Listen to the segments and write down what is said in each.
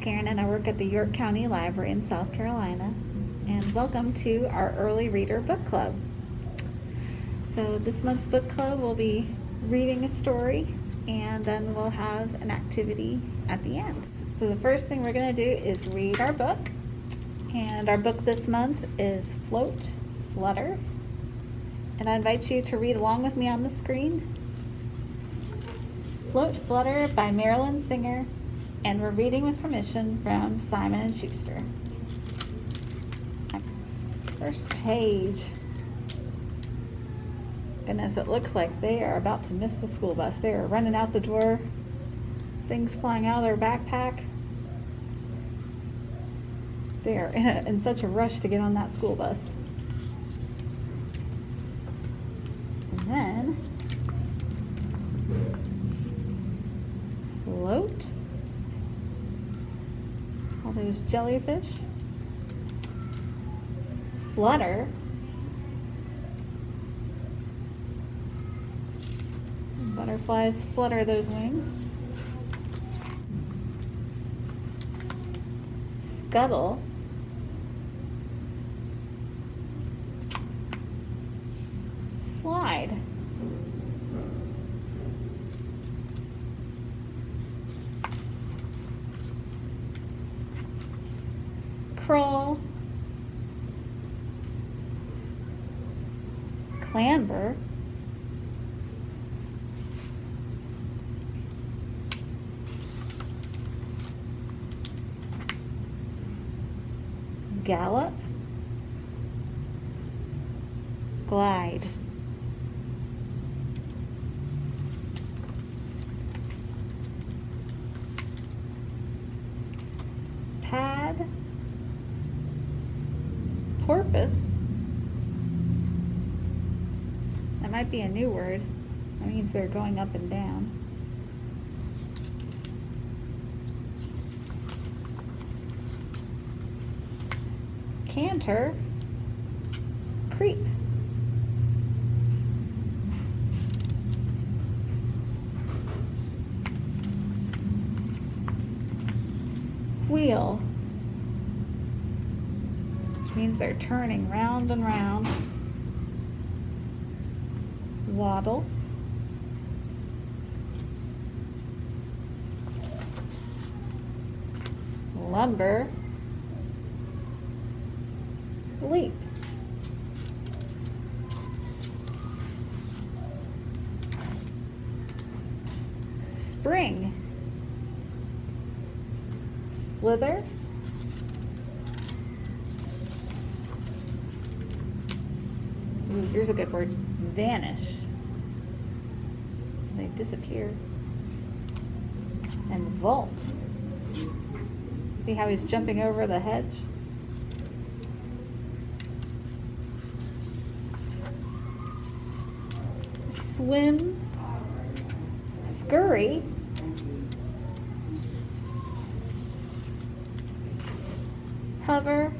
Karen and I work at the York County Library in South Carolina, and welcome to our early reader book club. So this month's book club will be reading a story, and then we'll have an activity at the end. So the first thing we're going to do is read our book, and our book this month is Flutter, and I invite you to read along with me on the screen. Flutter by Marilyn Singer, and we're reading with permission from Simon Schuster. First page. Goodness, it looks like they are about to miss the school bus. They are running out the door, things flying out of their backpack. They are in such a rush to get on that school bus. And then, float. All those jellyfish. Flutter. Butterflies flutter those wings. Scuttle. Slide. Crawl. Clamber. Gallop. Glide. Pad. Porpoise. That might be a new word. That means they're going up and down. Canter. Creep. Wheel, which means they're turning round and round. Waddle. Lumber. Leap. Spring. Slither. Ooh, here's a good word. Vanish. So they disappear. And vault. See how he's jumping over the hedge? Swim. Scurry. Hover.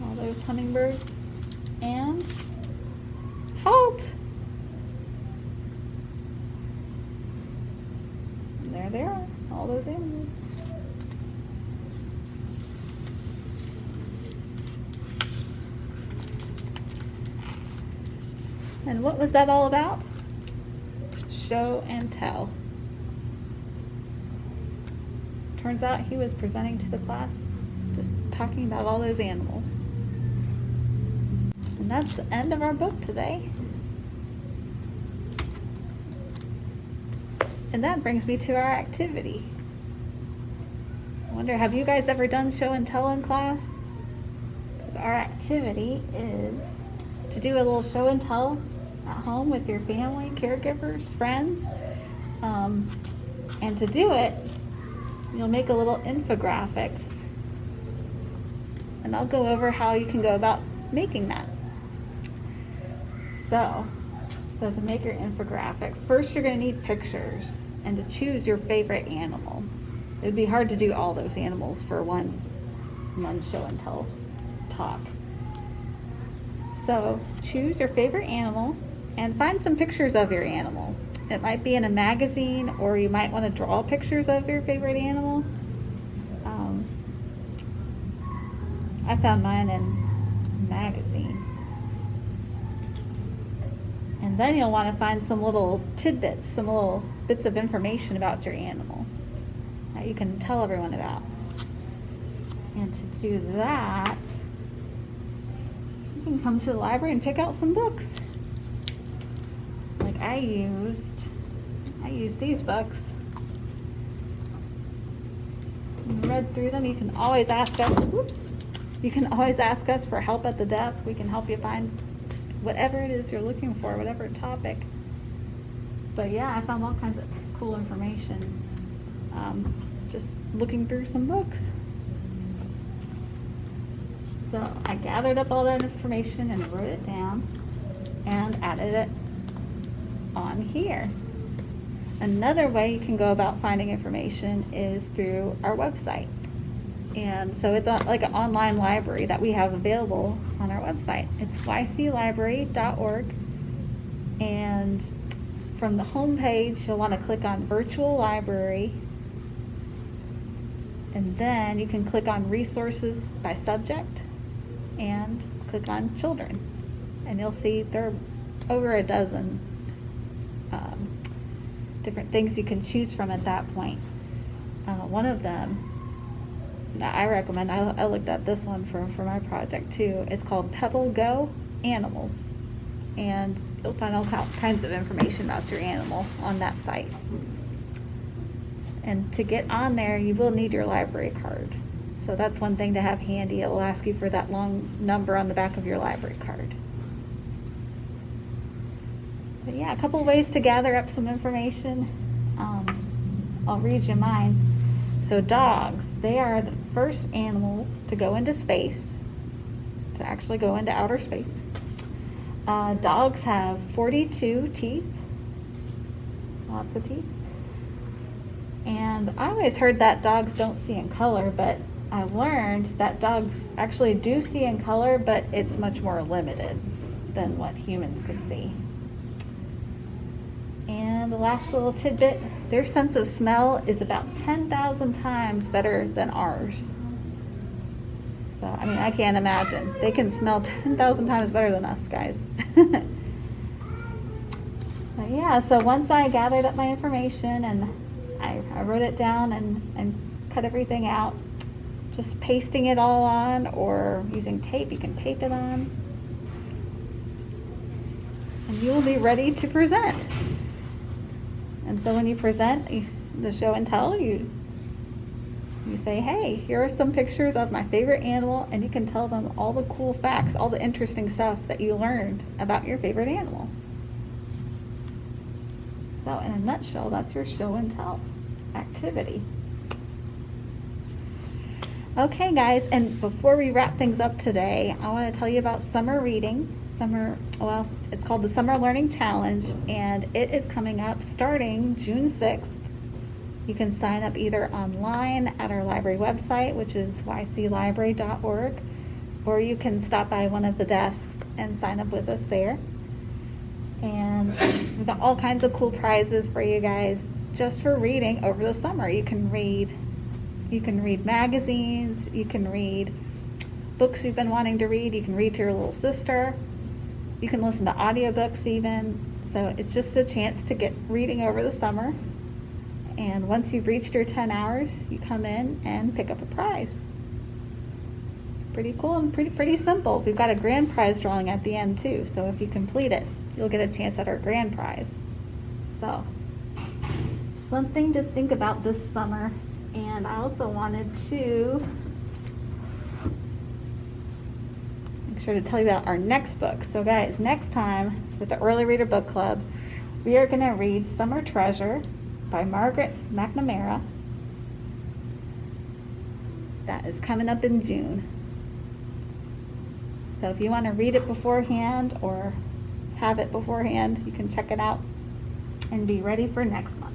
All those hummingbirds. And halt. And there they are, all those animals. And what was that all about? Show and tell. Turns out he was presenting to the class, just talking about all those animals. And that's the end of our book today. And that brings me to our activity. I wonder, have you guys ever done show and tell in class? Because our activity is to do a little show and tell at home with your family, caregivers, friends. And to do it, you'll make a little infographic. And I'll go over how you can go about making that. So to make your infographic, first you're going to need pictures and to choose your favorite animal. It would be hard to do all those animals for one show and tell talk. So choose your favorite animal and find some pictures of your animal. It might be in a magazine, or you might want to draw pictures of your favorite animal. I found mine in a magazine. And then you'll want to find some little tidbits, some little bits of information about your animal that you can tell everyone about. And to do that, you can come to the library and pick out some books. Like I used these books. And read through them. You can always ask us, you can always ask us for help at the desk. We can help you find whatever it is you're looking for, whatever topic. But yeah, I found all kinds of cool information just looking through some books. So I gathered up all that information and wrote it down and added it on here. Another way you can go about finding information is through our website. And so it's like an online library that we have available on our website. It's yclibrary.org. And from the home page, you'll want to click on Virtual Library. And then you can click on Resources by Subject and click on Children. And you'll see there are over a dozen different things you can choose from at that point. One of them that I recommend, I looked at this one for my project too. It's called Pebble Go Animals, and you'll find all kinds of information about your animal on that site. And to get on there, you will need your library card. So that's one thing to have handy. It will ask you for that long number on the back of your library card. But yeah, a couple ways to gather up some information. I'll read you mine. So dogs, they are the first animals to go into space, to actually go into outer space. Dogs have 42 teeth, lots of teeth. And I always heard that dogs don't see in color, but I learned that dogs actually do see in color, but it's much more limited than what humans can see. And the last little tidbit, their sense of smell is about 10,000 times better than ours. So, I mean, I can't imagine. They can smell 10,000 times better than us, guys. But yeah, so once I gathered up my information and I wrote it down and cut everything out, just pasting it all on, or using tape, you can tape it on. And you will be ready to present. And so when you present the show and tell, you say, hey, here are some pictures of my favorite animal, and you can tell them all the cool facts, all the interesting stuff that you learned about your favorite animal. So in a nutshell, that's your show and tell activity. Okay, guys, and before we wrap things up today, I want to tell you about summer reading. It's called the Summer Learning Challenge, and it is coming up starting June 6th. You can sign up either online at our library website, which is yclibrary.org, or you can stop by one of the desks and sign up with us there. And we've got all kinds of cool prizes for you guys just for reading over the summer. You can read magazines, you can read books you've been wanting to read, you can read to your little sister, you can listen to audiobooks even. So it's just a chance to get reading over the summer. And once you've reached your 10 hours, you come in and pick up a prize. Pretty cool and pretty simple. We've got a grand prize drawing at the end too, so if you complete it, you'll get a chance at our grand prize. So, something to think about this summer. And I also wanted to make sure to tell you about our next book. So guys, next time with the Early Reader Book Club, we are going to read Summer Treasure by Margaret McNamara. That is coming up in June. So if you want to read it beforehand or have it beforehand, you can check it out and be ready for next month.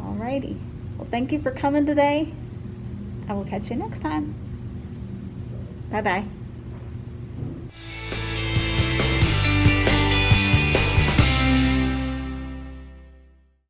Alrighty. Well, thank you for coming today. I will catch you next time. Bye-bye.